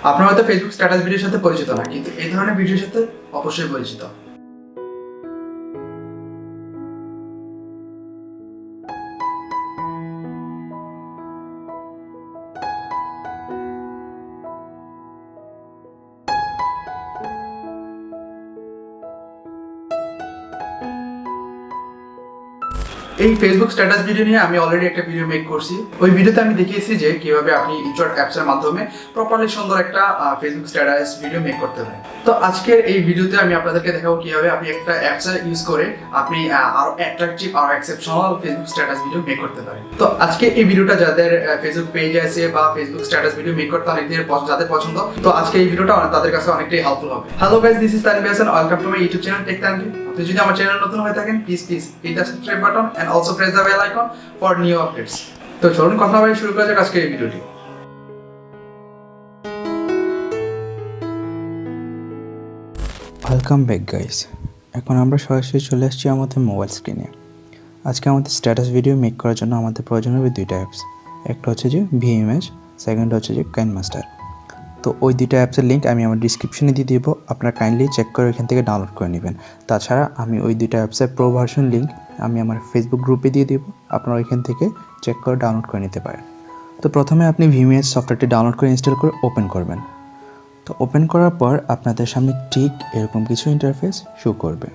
আপনারা হয়তো Facebook status ভিডিওর সাথে পরিচিত না, কিন্তু এই ধরনের ভিডিওর সাথে অবশ্যই পরিচিত। এই ফেসবুক স্ট্যাটাস ভিডিও নিয়ে আমি অলরেডি একটা ভিডিও মেক করছি। ওই ভিডিওতে আমি দেখিয়েছি যে কিভাবে আপনি ইনশর্ট অ্যাপসের মাধ্যমে প্রপারলি সুন্দর একটা ফেসবুক স্ট্যাটাস ভিডিও মেক করতে পারেন। তো আজকের এই ভিডিওতে আমি আপনাদেরকে দেখাবো কিভাবে আপনি একটা অ্যাপস ইউজ করে আপনি আরো অ্যাট্রাকটিভ আর exceptional Facebook status video make করতে পারেন। তো আজকে এই ভিডিওটা যাদের ফেসবুক পেজ আছে বা ফেসবুক স্ট্যাটাস ভিডিও মেক করতে অনেকদিনের যাদের পছন্দ, তো আজকে এই ভিডিওটা তাদের কাছে অনেকটাই হেল্পফুল হবে। Hello guys, this is Tanvir and welcome to my YouTube channel Tech Tanvir. আপনি যদি আমার চ্যানেল নতুন হয়ে থাকেন, please hit the subscribe button and also press the bell icon for new updates. তো চলুন কথা বলে শুরু করা যাক আজকের এই ভিডিওটি। Welcome back guys. এখন আমরা সরাসরি চলে আসছি আমাদের মোবাইল স্ক্রিনে। আজকে আমাদের স্ট্যাটাস ভিডিও মেক করার জন্য আমাদের প্রয়োজন হবে দুইটা অ্যাপস। একটা হচ্ছে যে ভিএমএস, সেকেন্ড হচ্ছে যে কাইনমাস্টার। তো ওই দুইটা অ্যাপসের লিঙ্ক আমি আমার ডিসক্রিপশনে দিয়ে দিব, আপনারা কাইন্ডলি চেক করে ওইখান থেকে ডাউনলোড করে নেবেন। তাছাড়া আমি ওই দুইটা অ্যাপসের প্রো ভার্সন লিঙ্ক আমি আমার ফেসবুক গ্রুপে দিয়ে দিব, আপনারা ওইখান থেকে চেক করে ডাউনলোড করে নিতে পারেন। তো প্রথমে আপনি ভিএমএস সফটওয়্যারটি ডাউনলোড করে ইনস্টল করে ওপেন করবেন। তো ওপেন করার পর আপনাদের সামনে ঠিক এরকম কিছু ইন্টারফেস শো করবে।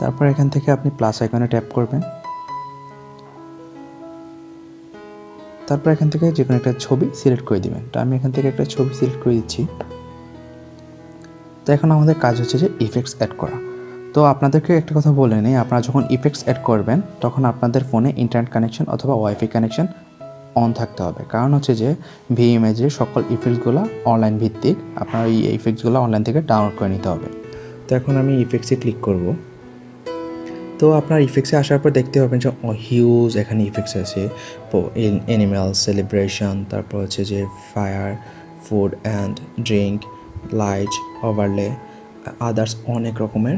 তারপর এখান থেকে আপনি প্লাস আইকনে ট্যাপ করবেন। তারপর এখান থেকে যে কোনো একটা ছবি সিলেক্ট করে দিবেন। তো আমি এখান থেকে একটা ছবি সিলেক্ট করে দিচ্ছি। তো এখন আমাদের কাজ হচ্ছে যে ইফেক্টস অ্যাড করা। তো আপনাদেরকে একটা কথা বলে নেই, আপনারা যখন ইফেক্টস অ্যাড করবেন তখন আপনাদের ফোনে ইন্টারনেট কানেকশন অথবা ওয়াইফাই কানেকশন অন থাকতে হবে। কারণ হচ্ছে যে ভিএমএজের সকল ইফেক্টসগুলো অনলাইন ভিত্তিক, আপনার এই ইফেক্টসগুলো অনলাইন থেকে ডাউনলোড করে নিতে হবে। তো এখন আমি ইফেক্টসে ক্লিক করব। তো আপনার ইফেক্টসে আসার পর দেখতে পাবেন যে হিউজ এখানে ইফেক্টস আছে, অ্যানিম্যাল, সেলিব্রেশন, তারপর হচ্ছে যে fire, food and drink, light, overlay, others অনেক রকমের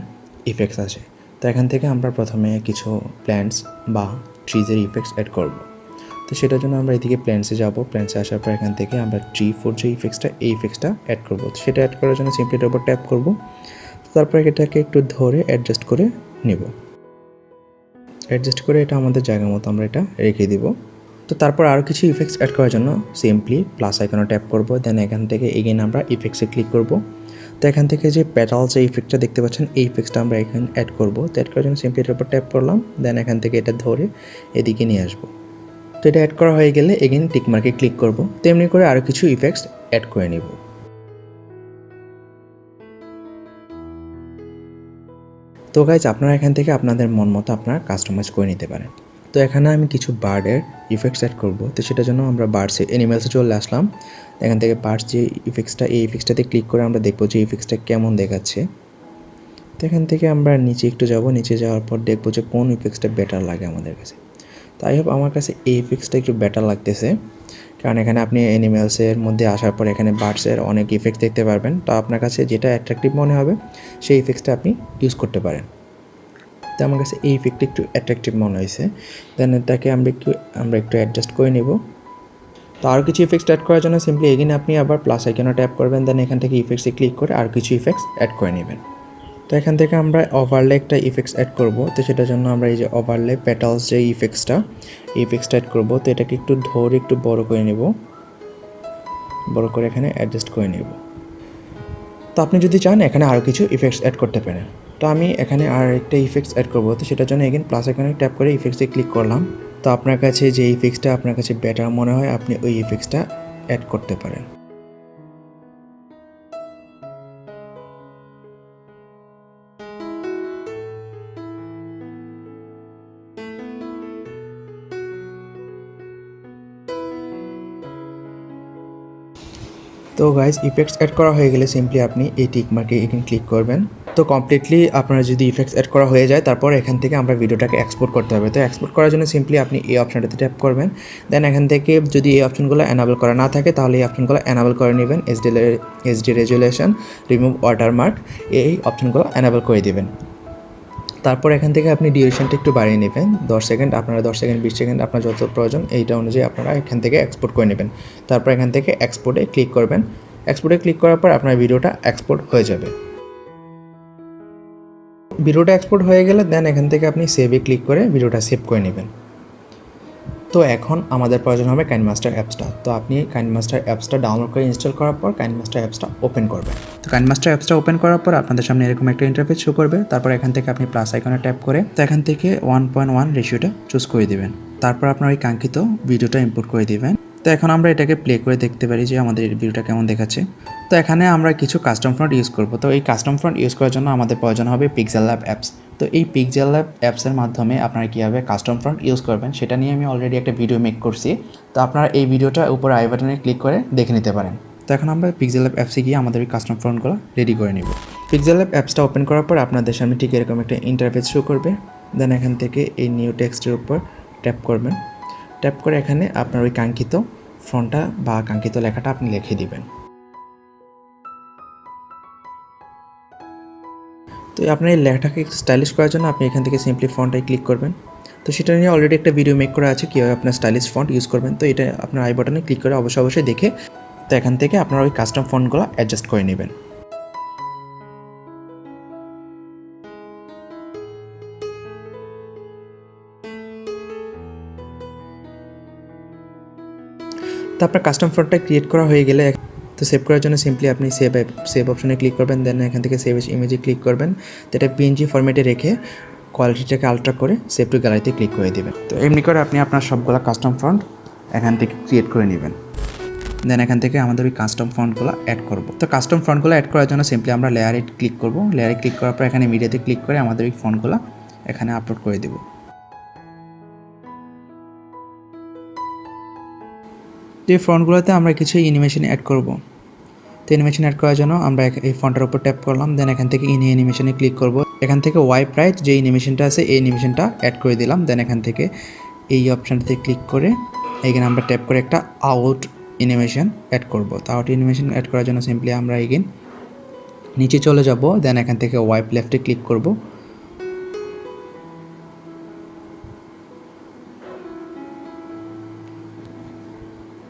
ইফেক্টস আছে। তো এখান থেকে আমরা প্রথমে কিছু প্ল্যান্টস বা ট্রিজের ইফেক্টস অ্যাড করব। তো সেটার জন্য আমরা এদিকে প্ল্যান্টসে যাব। প্ল্যান্টসে আসার পর এখান থেকে আমরা ট্রি ফোর যে ইফেক্টসটা, এই ইফেক্টসটা অ্যাড করব। তো সেটা অ্যাড করার জন্য সিম্পলি এটার উপর ট্যাপ করব। তারপরে এটাকে একটু ধরে অ্যাডজাস্ট করে নিব। অ্যাডজাস্ট করে এটা আমাদের জায়গা মতো আমরা এটা রেখে দিব। তো তারপর আরও কিছু ইফেক্টস অ্যাড করার জন্য সিম্পলি প্লাস আইকনে ট্যাপ করব। দেন এখান থেকে এগেইন আমরা ইফেক্টসে ক্লিক করব। তো এখান থেকে যে প্যাটালস যে ইফেক্টটা দেখতে পাচ্ছেন, এই ইফেক্টসটা আমরা এখানে অ্যাড করব। তো অ্যাড করার জন্য সিম্পলি এটার উপর ট্যাপ করলাম। দেন এখান থেকে এটা ধরে এদিকে নিয়ে আসবো। তো এটা অ্যাড করা হয়ে গেলে এগেইন টিকমার্কে ক্লিক করব। তেমনি করে আরও কিছু ইফেক্টস অ্যাড করে নিব। তো গাইজ, আপনারা এখান থেকে আপনাদের মন মতো আপনারা কাস্টমাইজ করে নিতে পারেন। তো এখানে আমি কিছু বার্ডের ইফেক্টস অ্যাড করব। তো সেটার জন্য আমরা বার্ডসে অ্যানিমেলসে চলে আসলাম। এখান থেকে বার্ডস যে ইফেক্টসটা, এই ইফেক্টসটাতে ক্লিক করে আমরা দেখবো যে ইফেক্টসটা কেমন দেখাচ্ছে। তো এখান থেকে আমরা নিচে একটু যাব। নিচে যাওয়ার পর দেখবো যে কোন ইফেক্টসটা বেটার লাগে আমাদের কাছে। তাই হোক আমার কাছে এই ইফেক্টসটা একটু বেটার লাগতেছে, কারণ এখানে আপনি অ্যানিমেলসের মধ্যে আসার পর এখানে বার্ডসের অনেক ইফেক্ট দেখতে পারবেন। তো আপনার কাছে যেটা অ্যাট্রাকটিভ মনে হবে সেই ইফেক্টসটা আপনি ইউজ করতে পারেন। তো আমার কাছে এই ইফেক্টটা একটু অ্যাট্রাকটিভ মনে হয়েছে। দেন এটাকে আমরা একটু অ্যাডজাস্ট করে নেব। তো আরও কিছু ইফেক্টস অ্যাড করার জন্য সিম্পলি এগেইন আপনি আবার প্লাস আইকনে ট্যাপ করবেন। দেন এখান থেকে ইফেক্টসে ক্লিক করে আর কিছু ইফেক্টস অ্যাড করে নেবেন। তো এখান থেকে আমরা ওভারলে একটা ইফেক্টস অ্যাড করব। তো সেটার জন্য আমরা এই যে ওভারলে প্যাটালস যে ইফেক্টসটা, এই ইফেক্টসটা অ্যাড করব। তো এটাকে একটু ধরে একটু বড় করে নেব, বড় করে এখানে অ্যাডজাস্ট করে নেব। তো আপনি যদি চান এখানে আরও কিছু ইফেক্টস অ্যাড করতে পারেন। তো আমি এখানে আর একটা ইফেক্টস অ্যাড করব। তো সেটার জন্য এগেইন প্লাস আইকনে ট্যাপ করে ইফেক্টসে ক্লিক করলাম। তো আপনার কাছে যে ইফেক্টসটা আপনার কাছে বেটার মনে হয় আপনি ওই ইফেক্টসটা অ্যাড করতে পারেন। তো গাইজ, ইফেক্টস অ্যাড করা হয়ে গেলে সিম্পলি আপনি এই টিক মার্কে এখানে ক্লিক করবেন। তো কমপ্লিটলি আপনার যদি ইফেক্টস অ্যাড করা হয়ে যায়, তারপর এখান থেকে আমরা ভিডিওটাকে এক্সপোর্ট করতে হবে। তো এক্সপোর্ট করার জন্য সিম্পলি আপনি এই অপশনটাতে ট্যাপ করবেন। দেন এখান থেকে যদি এই অপশনগুলো এনাবেল করা না থাকে তাহলে এই অপশনগুলো এনাবেল করে নেবেন। এইচডি রেজুলেশন, রিমুভ ওয়াটারমার্ক, এই অপশনগুলো এনাবেল করে দেবেন। তারপর এখান থেকে আপনি ডিউরেশনটা একটু বাড়িয়ে নেবেন 10 সেকেন্ড, আপনারা 10 সেকেন্ড 20 সেকেন্ড আপনার যত প্রয়োজন এইটা অনুযায়ী আপনারা এখান থেকে এক্সপোর্ট করে নেবেন। তারপর এখান থেকে এক্সপোর্টে ক্লিক করবেন। এক্সপোর্টে ক্লিক করার পর আপনার ভিডিওটা এক্সপোর্ট হয়ে যাবে। ভিডিওটা এক্সপোর্ট হয়ে গেলে দেন এখান থেকে আপনি সেভে ক্লিক করে ভিডিওটা সেভ করে নেবেন। তো এখন আমাদের প্রয়োজন হবে কাইনমাস্টার অ্যাপসটা। তো আপনি কাইনমাস্টার অ্যাপসটা ডাউনলোড করে ইনস্টল করার পর কাইনমাস্টার অ্যাপসটা ওপেন করবেন। তো কাইনমাস্টার অ্যাপসটা ওপেন করার পর আপনাদের সামনে এরকম একটা ইন্টারফেস শো করবে। তারপর এখান থেকে আপনি প্লাস আইকনে ট্যাপ করে তো এখান থেকে 1.1 রেশিওটা চুজ করে দিবেন। তারপর আপনার ওই কাঙ্ক্ষিত ভিডিওটা ইম্পোর্ট করে দিবেন। তো এখন আমরা এটাকে প্লে করে দেখতে পারি যে আমাদের ভিডিওটা কেমন দেখাচ্ছে। তো এখানে আমরা কিছু কাস্টম ফন্ট ইউজ করব। তো এই কাস্টম ফন্ট ইউজ করার জন্য আমাদের প্রয়োজন হবে পিক্সেল ল্যাব অ্যাপস। তো এই পিক্সেল ল্যাব অ্যাপসের মাধ্যমে আপনারা কীভাবে কাস্টম ফন্ট ইউজ করবেন সেটা নিয়ে আমি অলরেডি একটা ভিডিও মেক করছি। তো আপনারা এই ভিডিওটা উপর আই বাটনে ক্লিক করে দেখে নিতে পারেন। তো এখন আমরা পিক্সেল ল্যাব অ্যাপসে গিয়ে আমাদের ওই কাস্টম ফন্টগুলো রেডি করে নিব। পিক্সেল ল্যাব অ্যাপসটা ওপেন করার পর আপনাদের সামনে ঠিক এরকম একটা ইন্টারফেস শো করবে। দেন এখান থেকে এই নিউ টেক্সটের উপর ট্যাপ করবেন। ট্যাপ করে এখানে আপনার ওই কাঙ্ক্ষিত ফন্টটা বা কাঙ্ক্ষিত লেখাটা আপনি লিখে দিবেন। তো আপনার এই লেখাটাকে একটু স্টাইলিশ করার জন্য আপনি এখান থেকে সিম্পলি ফন্টটাই ক্লিক করবেন। তো সেটা নিয়ে অলরেডি একটা ভিডিও মেক করা আছে কীভাবে আপনার স্টাইলিশ ফন্ট ইউজ করবেন। তো এটা আপনার আই বাটনে ক্লিক করে অবশ্যই দেখে তো এখান থেকে আপনার ওই কাস্টম ফন্টগুলো অ্যাডজাস্ট করে নেবেন। তো আপনার কাস্টম ফন্টটা ক্রিয়েট করা হয়ে গেলে তো সেভ করার জন্য সিম্পলি আপনি সেভ অপশনে ক্লিক করবেন। দেন এখান থেকে সেভ ইমেজে ক্লিক করবেন। তো এটা পিএনজি ফরম্যাটে রেখে কোয়ালিটিটাকে আলট্রা করে সেভ টু গ্যালারিতে ক্লিক করে দেবেন। তো এমনি করে আপনি আপনার সবগুলো কাস্টম ফন্ট এখান থেকে ক্রিয়েট করে নেবেন। দেন এখান থেকে আমাদের ওই কাস্টম ফন্টগুলো অ্যাড করব। তো কাস্টম ফন্টগুলো অ্যাড করার জন্য সিম্পলি আমরা লেয়ারে ক্লিক করব। লেয়ারে ক্লিক করার পর এখানে মিডিয়াতে ক্লিক করে আমাদের ওই ফন্টগুলো এখানে আপলোড করে দেব। তো এই ফন্টগুলোতে আমরা কিছু অ্যানিমেশন অ্যাড করব। তো অ্যানিমেশন অ্যাড করার জন্য আমরা এই ফন্টের উপর ট্যাপ করলাম। দেন এখান থেকে অ্যানিমেশনে ক্লিক করব। এখান থেকে ওয়াইপ রাইট যে অ্যানিমেশনটা আছে এই অ্যানিমেশনটা অ্যাড করে দিলাম। দেন এখান থেকে এই অপশানটাতে ক্লিক করে এখানে আমরা ট্যাপ করে একটা আউট অ্যানিমেশন অ্যাড করব। তো আউট অ্যানিমেশন অ্যাড করার জন্য সিম্পলি আমরা এগেইন নিচে চলে যাব। দেন এখান থেকে ওয়াইপ লেফটে ক্লিক করব।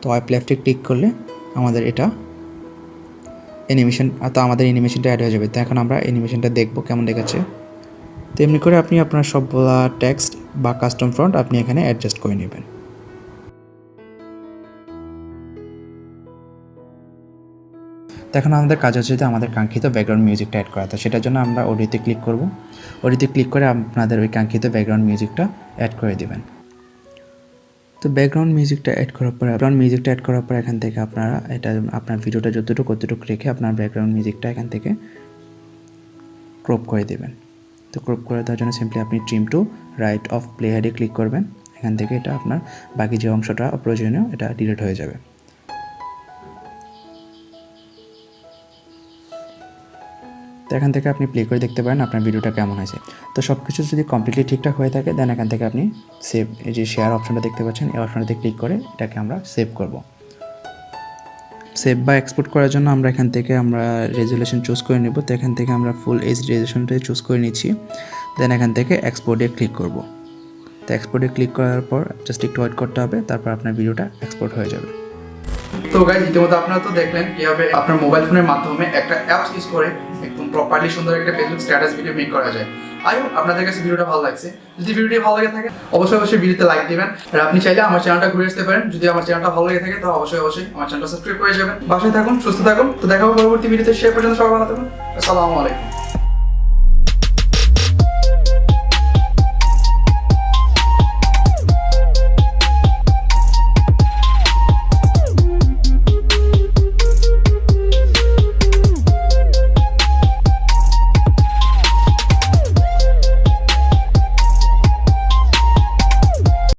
তো ওয়াইপ লেফটে ক্লিক করলে আমাদের এটা অ্যানিমেশন আমাদের অ্যানিমেশনটা অ্যাড হয়ে যাবে। তো এখন আমরা অ্যানিমেশনটা দেখব কেমন দেখাচ্ছে। তো এমনি করে আপনি আপনার সবগুলা টেক্সট বা কাস্টম ফন্ট আপনি এখানে অ্যাডজাস্ট করে নেবেন। তো এখন আমাদের কাজ হচ্ছে যে আমাদের কাঙ্ক্ষিত ব্যাকগ্রাউন্ড মিউজিকটা অ্যাড করা। তো সেটার জন্য আমরা অডিওতে ক্লিক করব। অডিওতে ক্লিক করে আপনাদের ওই কাঙ্ক্ষিত ব্যাকগ্রাউন্ড মিউজিকটা অ্যাড করে দেবেন। তো ব্যাকগ্রাউন্ড মিউজিকটা অ্যাড করার পর এখান থেকে আপনারা এটা আপনার ভিডিওটা যতটুকু রেখে আপনার ব্যাকগ্রাউন্ড মিউজিকটা এখান থেকে ক্রপ করে দেবেন। তো ক্রপ করে দেওয়ার জন্য সিম্পলি আপনি trim to right of play হেডে ক্লিক করবেন। এখান থেকে এটা আপনার বাকি যে অংশটা অপ্রয়োজনীয় এটা ডিলিট হয়ে যাবে। তো এখান থেকে আপনি প্লে করে দেখতে পারেন আপনার ভিডিওটা কেমন হয়েছে। তো সব কিছু যদি কমপ্লিটলি ঠিকঠাক হয়ে থাকে দেন এখান থেকে আপনি সেভ এই যে শেয়ার অপশনটা দেখতে পাচ্ছেন এই অপশনটাতে ক্লিক করে এটাকে আমরা সেভ করব। সেভ বা এক্সপোর্ট করার জন্য আমরা এখান থেকে রেজুলেশন চুজ করে নেব। তো এখান থেকে আমরা ফুল এইচ রেজুলেশনটা চুজ করে নিচ্ছি। দেন এখান থেকে এক্সপোর্টে ক্লিক করব। তো এক্সপোর্টে ক্লিক করার পর জাস্ট একটু ওয়েট করতে হবে, তারপর আপনার ভিডিওটা এক্সপোর্ট হয়ে যাবে। তো গাইজ ইতিমধ্যে আপনারা তো দেখলেন কিভাবে আপনার মোবাইল ফোনের মাধ্যমে একটা অ্যাপস ইউজ করে একদম প্রপারলি সুন্দর একটা ফেসবুক স্ট্যাটাস ভিডিও মেক করা যায়। আই হোপ আপনাদের কাছে ভিডিওটা ভালো লাগছে। যদি ভিডিওটি ভালো লাগে থাকে অবশ্যই ভিডিওতে লাইক দিবেন। আর আপনি চাইলে আমার চ্যানেলটা ঘুরে আসতে পারেন। যদি আমার চ্যানেলটা ভালো লাগে থাকে তো অবশ্যই আমার চ্যানেলটা সাবস্ক্রাইব করে যাবেন। বাসায় থাকুন, সুস্থ থাকুন। তো দেখা হবে পরবর্তী ভিডিওতে। সে পর্যন্ত সবাই ভালো থাকুন। আসসালামু আলাইকুম।